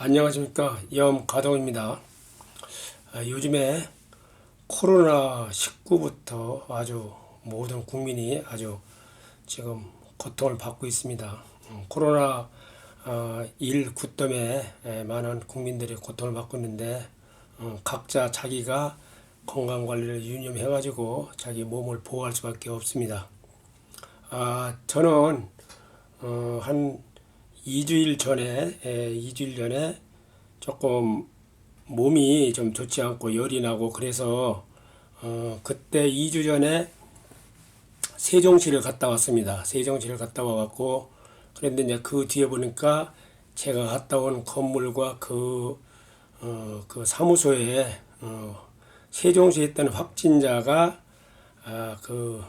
안녕하십니까, 염가동입니다. 요즘에 코로나19부터 아주 모든 국민이 아주 지금 고통을 받고 있습니다. 코로나 19 때문에 많은 국민들이 고통을 받고 있는데, 각자 자기가 건강관리를 유념해가지고 자기 몸을 보호할 수밖에 없습니다. 저는 한 2주일 전에 조금 몸이 좀 좋지 않고 열이 나고 그래서 그때 2주 전에 세종시를 갔다 왔습니다. 세종시를 갔다 와갖고 그런데 이제 그 뒤에 보니까 제가 갔다 온 건물과 그 사무소에 세종시에 있던 확진자가 그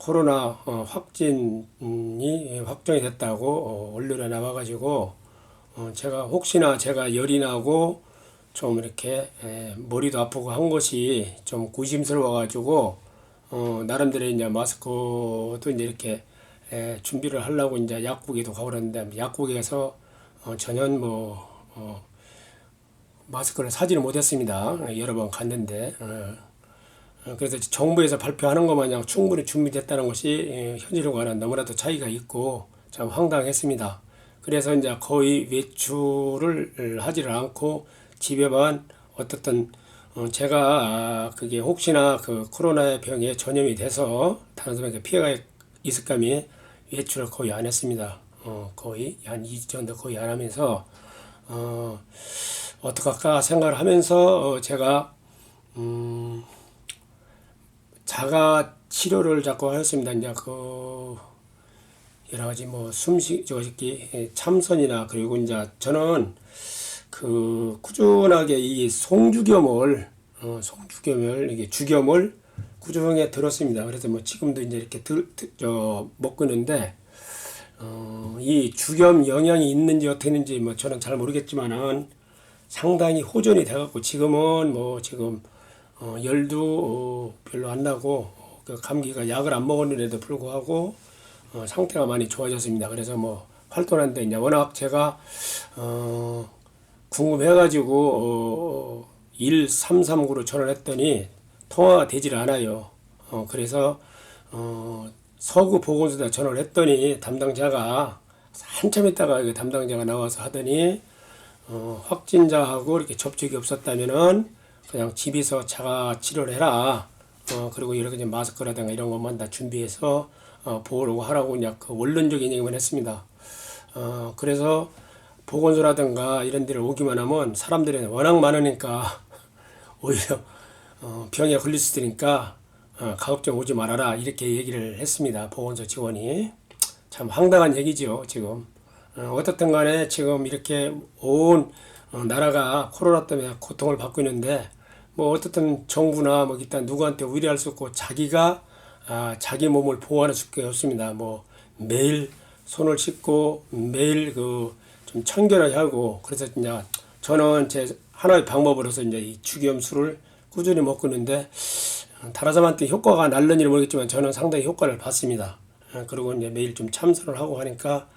코로나 확정이 됐다고 언론에 나와가지고 제가 혹시나 제가 열이 나고 좀 이렇게 머리도 아프고 한 것이 좀 의심스러워가지고 나름대로 이제 마스크도 이제 이렇게 준비를 하려고 이제 약국에도 가고 그랬는데 약국에서 전혀 마스크를 사지를 못했습니다. 여러 번 갔는데 그래서 정부에서 발표하는 것 마냥 충분히 준비됐다는 것이 현실과는 너무나도 차이가 있고 참 황당했습니다. 그래서 이제 거의 외출을 하지를 않고 집에만 어떻든 제가 그게 혹시나 그 코로나 병에 전염이 돼서 다른 사람에게 피해가 있을까미 외출을 거의 안 했습니다. 거의 한 2주 정도 거의 안 하면서 어떡할까 생각을 하면서 제가 자가 치료를 자꾸 하였습니다. 이제 그 여러 가지 뭐 저기 참선이나 그리고 이제 저는 그 꾸준하게 이 송주겸을 이게 주겸을 꾸준하게 들었습니다. 그래서 뭐 지금도 이제 이렇게 먹고 있는데 이 주겸 영향이 있는지 어떻게 있는지 뭐 저는 잘 모르겠지만은 상당히 호전이 돼갖고 지금은 뭐 지금 열도 별로 안 나고 그 감기가 약을 안 먹었는데도 불구하고 상태가 많이 좋아졌습니다. 그래서 뭐 활동하는데 이제 워낙 제가 궁금해가지고 1339로 전화했더니 통화가 되질 않아요. 그래서 서구 보건소에 전화를 했더니 담당자가 한참 있다가 그 담당자가 나와서 하더니 확진자하고 이렇게 접촉이 없었다면은 그냥 집에서 자가 치료를 해라. 그리고 여러 가지 마스크라든가 이런 것만 다 준비해서 보호하고 하라고 그냥 그 원론적인 얘기만 했습니다. 그래서 보건소라든가 이런 데를 오기만 하면 사람들이 워낙 많으니까 오히려 병에 걸릴 수도 있으니까 가급적 오지 말아라 이렇게 얘기를 했습니다. 보건소 직원이. 참 황당한 얘기죠 지금. 어떻든 간에 지금 이렇게 온 나라가 코로나 때문에 고통을 받고 있는데 뭐 어떻든 정부나 뭐 일단 누구한테 의뢰할 수 없고 자기가 자기 몸을 보호하는 수밖에 없습니다. 뭐 매일 손을 씻고 매일 그 좀 청결하게 하고 그래서 이제 저는 제 하나의 방법으로서 이제 이 주기염수를 꾸준히 먹고 있는데 다른 사람한테 효과가 날는지 모르겠지만 저는 상당히 효과를 봤습니다. 그리고 이제 매일 좀 참선을 하고 하니까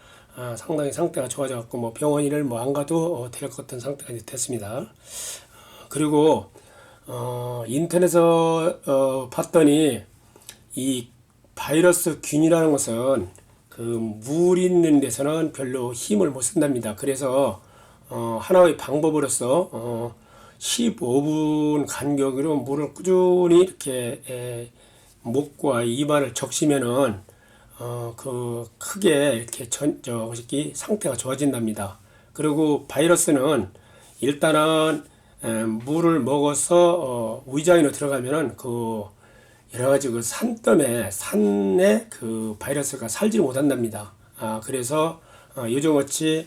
상당히 상태가 좋아져 갖고 뭐 병원을 뭐 안 가도 될 것 같은 상태가 됐습니다. 그리고 인터넷에서 봤더니 이 바이러스 균이라는 것은 그 물 있는 데서는 별로 힘을 못 쓴답니다. 그래서 하나의 방법으로서 15분 간격으로 물을 꾸준히 이렇게 목과 입안을 적시면은 그 크게 이렇게 저기 상태가 좋아진답니다. 그리고 바이러스는 일단은 물을 먹어서 위장으로 들어가면은 그 여러 가지 그 산에 그 바이러스가 살지 못한답니다. 그래서 요즘같이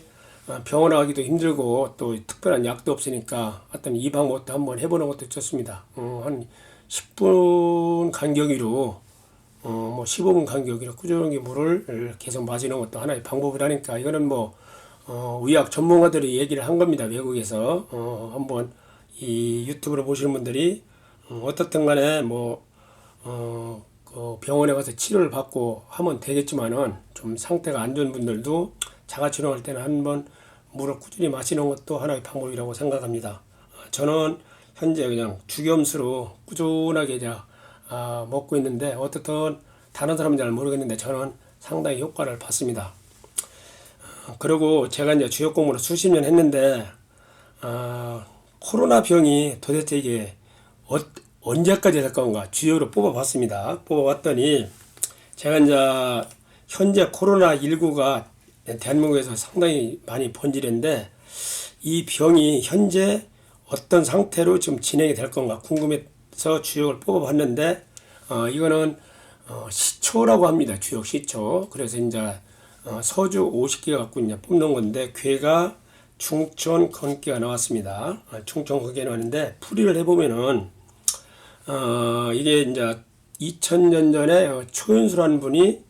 병원 가기도 힘들고 또 특별한 약도 없으니까 어떤 이 방법도 한번 해보는 것도 좋습니다. 한 10분 간격으로 뭐 15분 간격으로 꾸준히 물을 계속 마시는 것도 하나의 방법이라니까 이거는 뭐 의학 전문가들이 얘기를 한 겁니다. 외국에서 한번 이 유튜브를 보시는 분들이 어떻든 간에 뭐 그 병원에 가서 치료를 받고 하면 되겠지만은 좀 상태가 안 좋은 분들도 자가 치료할 때는 한번 물을 꾸준히 마시는 것도 하나의 방법이라고 생각합니다. 저는 현재 그냥 죽염수로 꾸준하게 이제 먹고 있는데 어떻든 다른 사람은 잘 모르겠는데 저는 상당히 효과를 봤습니다. 그리고 제가 이제 주역 공무를 수십 년 했는데 코로나 병이 도대체 이게 언제까지 될 건가 주역으로 뽑아봤습니다. 뽑아봤더니 제가 이제 현재 코로나19가 대한민국에서 상당히 많이 번지는데 이 병이 현재 어떤 상태로 지금 진행이 될 건가 궁금해서 주역을 뽑아봤는데 이거는 시초라고 합니다. 주역 시초. 그래서 이제 서주 50개 갖고 이제 뽑는 건데 괴가 충청 건기가 나왔습니다. 충청 건기가 나왔는데 풀이를 해보면은 이게 이제 2000년 전에 초윤수라는 분이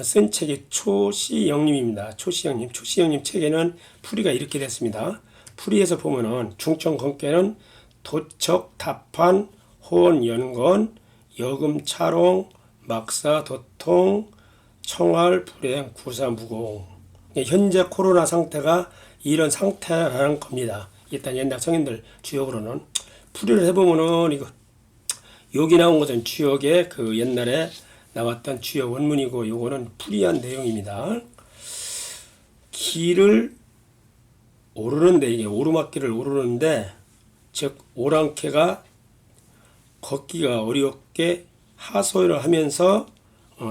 쓴 책이 초시영림입니다. 초시영림 책에는 풀이가 이렇게 됐습니다. 풀이에서 보면은 충청 건기는 도척, 답한, 호원, 연건, 여금, 차롱, 막사, 도통, 청할, 불행, 구사, 무공. 현재 코로나 상태가 이런 상태라는 겁니다. 일단 옛날 성인들 주역으로는 풀이를 해보면은 이거 여기 나온 것은 주역의 그 옛날에 나왔던 주역 원문이고 요거는 풀이한 내용입니다. 길을 오르는데 이게 오르막길을 오르는데 즉 오랑캐가 걷기가 어렵게 하소연을 하면서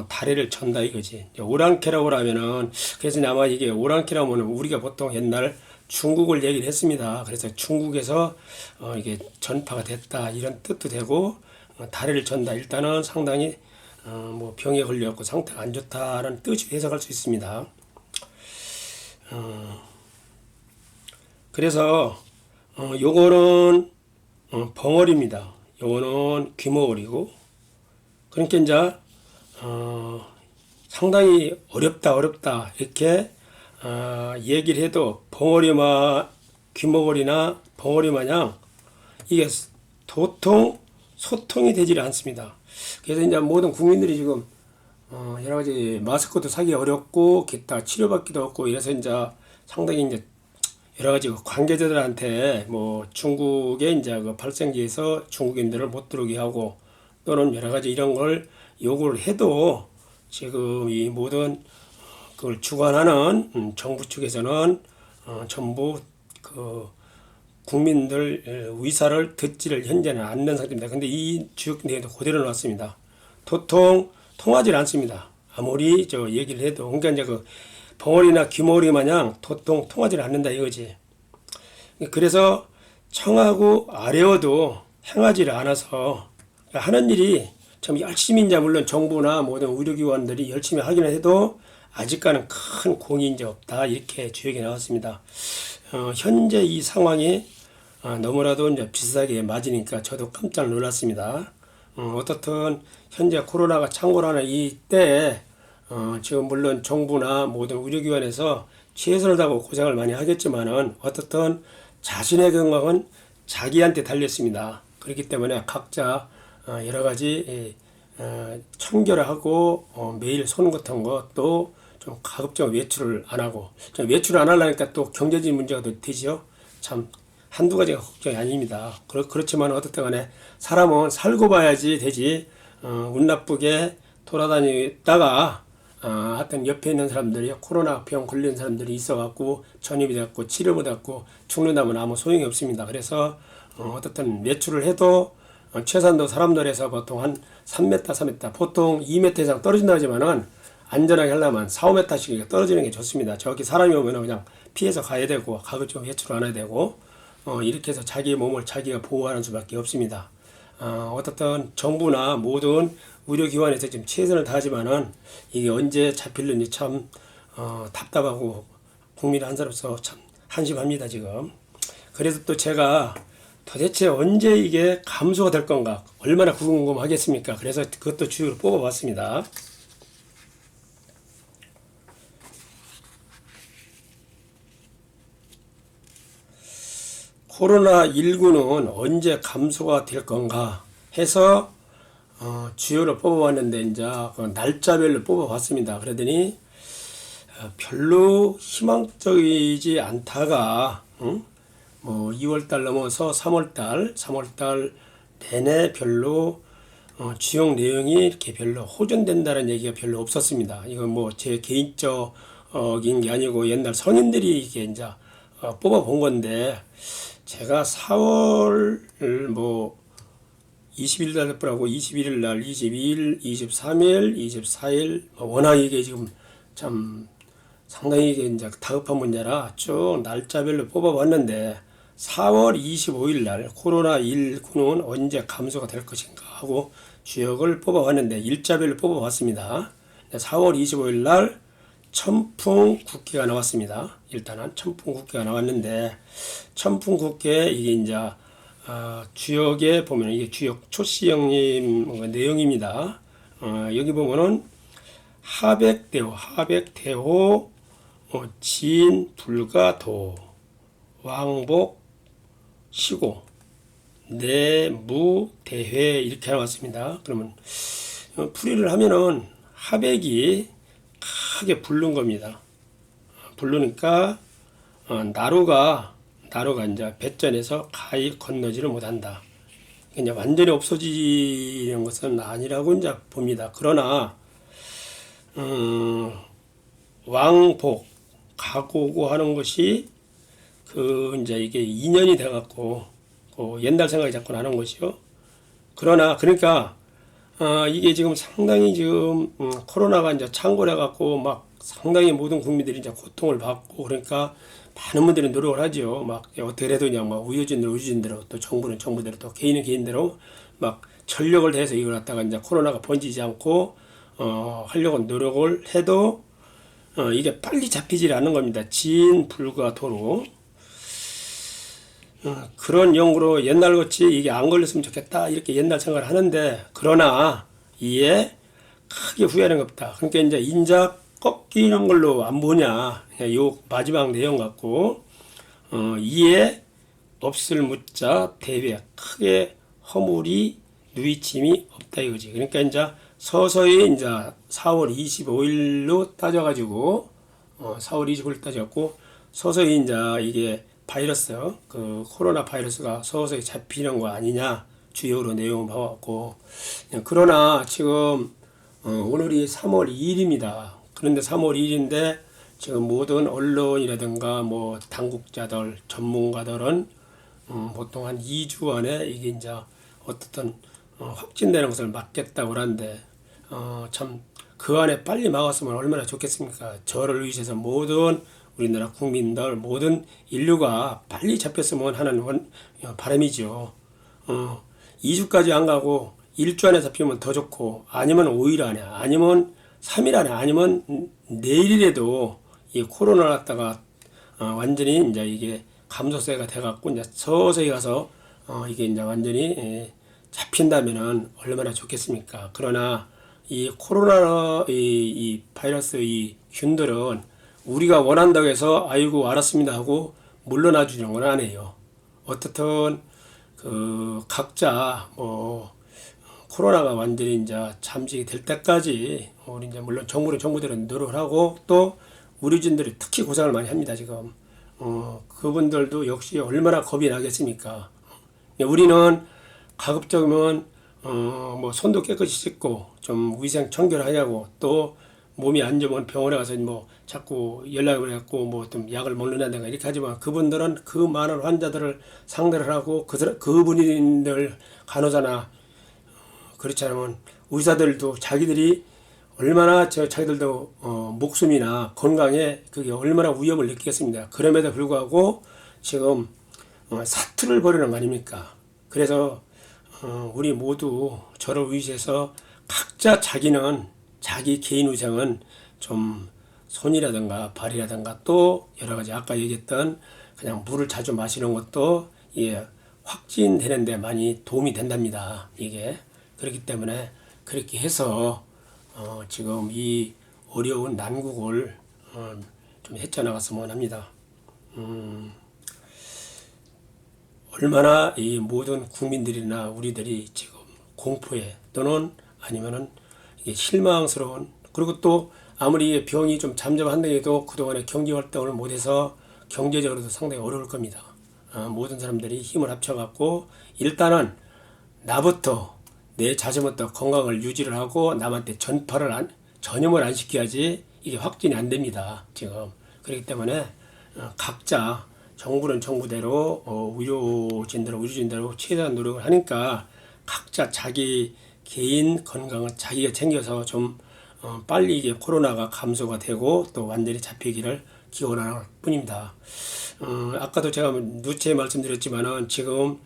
다리를 전다 이거지. 오랑캐라고 하면은 그래서 아마 이게 오랑캐라면 우리가 보통 옛날 중국을 얘기를 했습니다. 그래서 중국에서 이게 전파가 됐다 이런 뜻도 되고 다리를 전다 일단은 상당히 뭐 병에 걸려갖고 상태가 안 좋다는 뜻이 해석할 수 있습니다. 그래서 요거는 벙어리입니다. 요거는 귀머거리고 그러니까 이제 상당히 어렵다 이렇게 얘기를 해도 벙어리마 귀머거리나 벙어리 마냥 이게 도통 소통이 되지 않습니다. 그래서 이제 모든 국민들이 지금 여러 가지 마스크도 사기 어렵고 기타 치료받기도 없고 이래서 이제 상당히 이제 여러 가지 관계자들한테 뭐 중국의 이제 그 발생지에서 중국인들을 못 들어오게 하고 또는 여러 가지 이런 걸 요구를 해도 지금 이 모든 그걸 주관하는 정부 측에서는 전부 그 국민들 의사를 듣지를 현재는 않는 상태입니다. 근데 이 주역 내용도 그대로 나왔습니다. 도통 통하지 않습니다. 아무리 저 얘기를 해도 그러니까 이제 그 벙어리나 귀머거리 마냥 도통 통하지 않는다 이거지. 그래서 청하고 아뢰어도 행하지를 않아서 하는 일이 참 열심히 이제 물론 정부나 모든 의료기관들이 열심히 하기는 해도 아직까지는 큰 공이 이제 없다 이렇게 주역이 나왔습니다. 현재 이 상황이 너무나도 이제 비슷하게 맞으니까 저도 깜짝 놀랐습니다. 어떻든 현재 코로나가 창궐하는 이때에 지금 물론 정부나 모든 의료기관에서 최선을 다하고 고생을 많이 하겠지만은 어떻든 자신의 건강은 자기한테 달렸습니다. 그렇기 때문에 각자 여러 가지 청결을 하고 매일 손 같은 것도 좀 가급적 외출을 안 하고 외출을 안 하려니까 또 경제적인 문제가 되죠. 참 한두 가지가 걱정이 아닙니다. 그렇지만 어떻든 간에 사람은 살고 봐야지 되지 운 나쁘게 돌아다니다가 하여튼 옆에 있는 사람들이 코로나 병 걸린 사람들이 있어갖고 전염이 됐고 치료받았고 죽는다면 아무 소용이 없습니다. 그래서 어떻든 외출을 해도 최선도 사람들에서 보통 한 3m, 4m 보통 2m 이상 떨어진다 하지만은 안전하게 하려면 4, 5m씩 떨어지는 게 좋습니다. 저기 사람이 오면 그냥 피해서 가야 되고 가급적 외출을 안 해야 되고 이렇게 해서 자기 몸을 자기가 보호하는 수밖에 없습니다. 어떻든 정부나 모든 의료기관에서 지금 최선을 다하지만은 이게 언제 잡힐는지 참 답답하고 국민 한 사람으로서 참 한심합니다 지금. 그래서 또 제가 도대체 언제 이게 감소가 될 건가 얼마나 궁금하겠습니까. 그래서 그것도 주요로 뽑아봤습니다. 코로나19는 언제 감소가 될 건가 해서 주요를 뽑아봤는데 이제 그 날짜별로 뽑아봤습니다. 그러더니 별로 희망적이지 않다가 뭐 2월달 넘어서 3월달 내내 별로 주요 내용이 이렇게 별로 호전된다는 얘기가 별로 없었습니다. 이건 뭐 제 개인적인 게 아니고 옛날 성인들이 이게 이제 뽑아 본 건데, 제가 4월 뭐 20일 날 하고 21일 날, 22일, 23일, 24일 워낙 이게 지금 참 상당히 이게 이제 다급한 문제라 쭉 날짜별로 뽑아봤는데, 4월 25일 날 코로나19는 언제 감소가 될 것인가 하고 주역을 뽑아봤는데 일자별로 뽑아봤습니다. 4월 25일 날 천풍 국기가 나왔습니다. 일단은 천풍 국기가 나왔는데, 천풍 국기에 이게 이제 주역에 보면 이게 주역 초씨형님 내용입니다. 여기 보면은 하백대호, 진, 불가, 도, 왕복, 시고, 내무, 대회 이렇게 나왔습니다. 그러면 풀이를 하면은 하백이 크게 부른 겁니다. 부르니까 나루가 이제 배전에서 가히 건너지를 못한다. 이제 완전히 없어지는 것은 아니라고 이제 봅니다. 그러나 왕복 가고고 하는 것이 이제 이게 인연이 돼갖고 옛날 생각이 자꾸 나는 것이요. 그러니까 이게 지금 상당히 지금 코로나가 이제 창궐해 갖고 막 상당히 모든 국민들이 이제 고통을 받고, 그러니까 많은 분들이 노력을 하죠. 막 어떻게 해도 그냥 막 우유진대로 또 정부는 정부대로 또 개인은 개인대로 막 전력을 다해서 이걸 갖다가 이제 코로나가 번지지 않고 하려고 노력을 해도 이게 빨리 잡히질 않는 겁니다. 진, 불과, 도로. 그런 용으로 옛날같이 이게 안 걸렸으면 좋겠다 이렇게 옛날 생각을 하는데, 그러나 이에 크게 후회하는 것 없다. 그러니까 이제 인자 꺾이는 걸로 안 보냐, 요 마지막 내용 갖고 이에 없을 묻자 대회 크게 허물이 누이침이 없다 이거지. 그러니까 이제 서서히 이제 4월 25일로 따져가지고 4월 25일 따졌고 서서히 이제 이게 바이러스, 코로나 바이러스가 서서히 잡히는 거 아니냐 주요로 내용을 봐왔고, 그러나 지금 오늘이 3월 2일입니다. 그런데 3월 2일인데 지금 모든 언론이라든가 뭐 당국자들, 전문가들은 보통 한 2주 안에 이게 이제 어떻든 확진되는 것을 막겠다고 하는데, 참 그 안에 빨리 막았으면 얼마나 좋겠습니까? 저를 위해서 모든 우리나라 국민들, 모든 인류가 빨리 잡혔으면 하는 바람이죠. 2주까지 안 가고 1주 안에 잡히면 더 좋고, 아니면 5일 안에, 아니면 3일 안에, 아니면 내일이라도 이 코로나 갖다가 완전히 이제 이게 감소세가 돼갖고 이제 서서히 가서 이게 이제 완전히 잡힌다면은 얼마나 좋겠습니까? 그러나 이 코로나 이 바이러스 이 균들은 우리가 원한다고 해서 아이고 알았습니다 하고 물러나 주는 건 아니에요. 어떻든 각자 뭐 코로나가 완전히 이제 잠식이 될 때까지 우리 이제 물론 정부들은 노력을 하고, 또 의료진들이 특히 고생을 많이 합니다 지금. 그분들도 역시 얼마나 겁이 나겠습니까? 우리는 가급적이면 뭐 손도 깨끗이 씻고 좀 위생 청결하냐고, 또 몸이 안 좋으면 병원에 가서 뭐 자꾸 연락을 해갖고 뭐 좀 약을 먹는다든가 이렇게 하지만, 그분들은 그 많은 환자들을 상대를 하고 그분들 간호사나 그렇지 않으면 의사들도 자기들이 얼마나 자기들도 목숨이나 건강에 그게 얼마나 위험을 느끼겠습니다. 그럼에도 불구하고 지금 사투를 벌이는 거 아닙니까? 그래서 우리 모두 저를 위해서 각자 자기 개인 위생은 좀 손이라든가 발이라든가 또 여러 가지 아까 얘기했던 그냥 물을 자주 마시는 것도 확진되는 데 많이 도움이 된답니다. 이게 그렇기 때문에 그렇게 해서 지금 이 어려운 난국을 좀 헤쳐나갔으면 합니다. 얼마나 이 모든 국민들이나 우리들이 지금 공포에 또는 아니면은 이게 실망스러운, 그리고 또 아무리 병이 좀 잠잠한데도 그동안에 경제 활동을 못해서 경제적으로도 상당히 어려울 겁니다. 모든 사람들이 힘을 합쳐갖고 일단은 나부터 내 자신부터 건강을 유지를 하고 남한테 전염을 안 시켜야지 이게 확진이 안 됩니다. 지금 그렇기 때문에 각자 정부는 정부대로 의료진대로 최대한 노력을 하니까 각자 자기 개인 건강은 자기가 챙겨서 좀 빨리 이게 코로나가 감소가 되고 또 완전히 잡히기를 기원하는 뿐입니다. 아까도 제가 누차 말씀드렸지만은 지금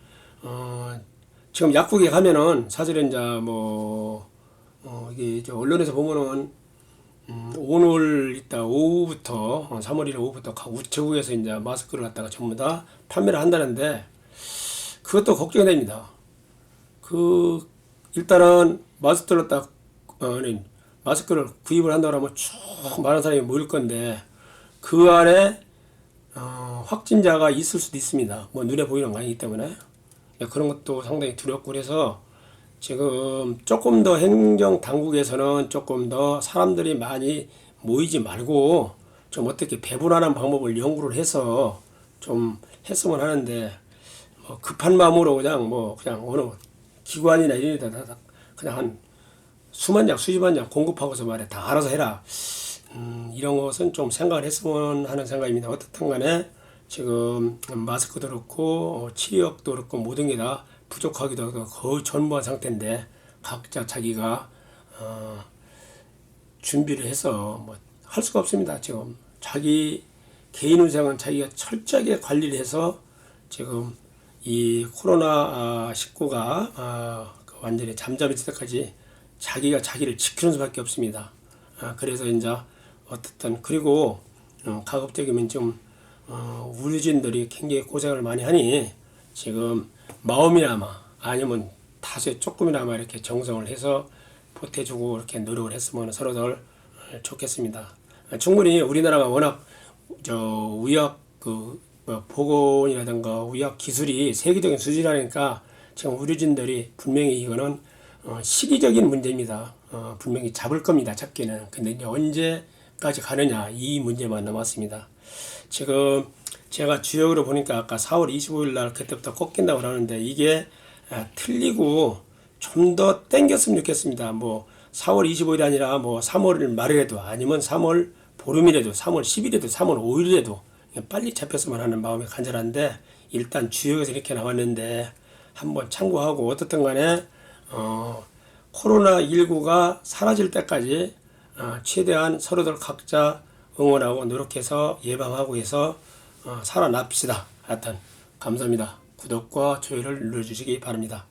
약국에 가면은 사실은 이제 이게 언론에서 보면은 오늘 이따 오후부터 3월 1일 오후부터 각 우체국에서 이제 마스크를 갖다가 전부 다 판매를 한다는데 그것도 걱정이 됩니다. 일단은 마스크를 구입을 한다고 하면 쭉 많은 사람이 모일 건데 그 안에 확진자가 있을 수도 있습니다. 눈에 보이는 거 아니기 때문에 그런 것도 상당히 두렵고 그래서 지금 조금 더 행정 당국에서는 조금 더 사람들이 많이 모이지 말고 좀 어떻게 배분하는 방법을 연구를 해서 좀 했으면 하는데 급한 마음으로 그냥 어느 기관이나 이런 데다 그냥 한 수만 장 수십만 장 공급하고서 말해 다 알아서 해라. 이런 것은 좀 생각을 했으면 하는 생각입니다. 어떻든 간에 지금 마스크도 그렇고 치료약도 그렇고 모든 게 다 부족하기도 하고 거의 전무한 상태인데 각자 자기가 준비를 해서 할 수가 없습니다. 지금 자기 개인 운생은 자기가 철저하게 관리를 해서 지금 이 코로나 19가 완전히 잠잠해질 때까지 자기가 자기를 지키는 수밖에 없습니다. 그래서 이제 어떻든 그리고 가급적이면 좀 의료진들이 굉장히 고생을 많이 하니 지금 마음이나마 아니면 다소 조금이나마 이렇게 정성을 해서 보태주고 이렇게 노력을 했으면 서로들 좋겠습니다. 충분히 우리나라가 워낙 의학 보건이라든가 의학 기술이 세계적인 수준이라니까 지금 의료진들이 분명히 이거는 시기적인 문제입니다. 분명히 잡을 겁니다. 잡기는. 근데 이제 언제까지 가느냐 이 문제만 남았습니다. 지금 제가 주역으로 보니까 아까 4월 25일 날 그때부터 꺾인다고 그러는데 이게 틀리고 좀 더 땡겼으면 좋겠습니다. 4월 25일이 아니라 3월 말이라도 아니면 3월 보름이라도 3월 10일에도 3월 5일이라도 빨리 잡혔으면 하는 마음이 간절한데 일단 주역에서 이렇게 나왔는데 한번 참고하고 어떻든 간에 코로나19가 사라질 때까지 최대한 서로들 각자 응원하고 노력해서 예방하고 해서 살아납시다. 하여튼 감사합니다. 구독과 좋아요를 눌러주시기 바랍니다.